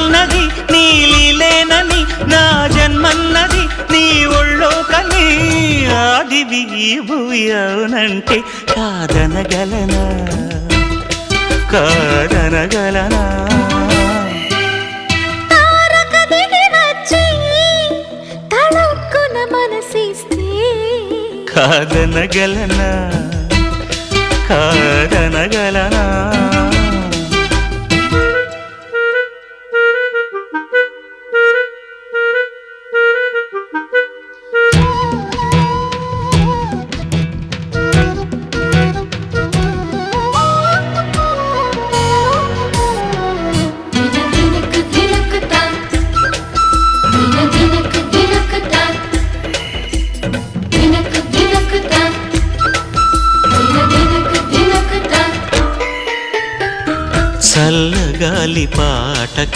జగమన్నది నీ లీలేనని నా జన్మన్నది నీ ఒళ్ళో కని ఆదివి భూమి అవునంటే కాదనగలనా కాదనగలనా కాదనగలనా కాదనగలనా చల్లగాలి పాట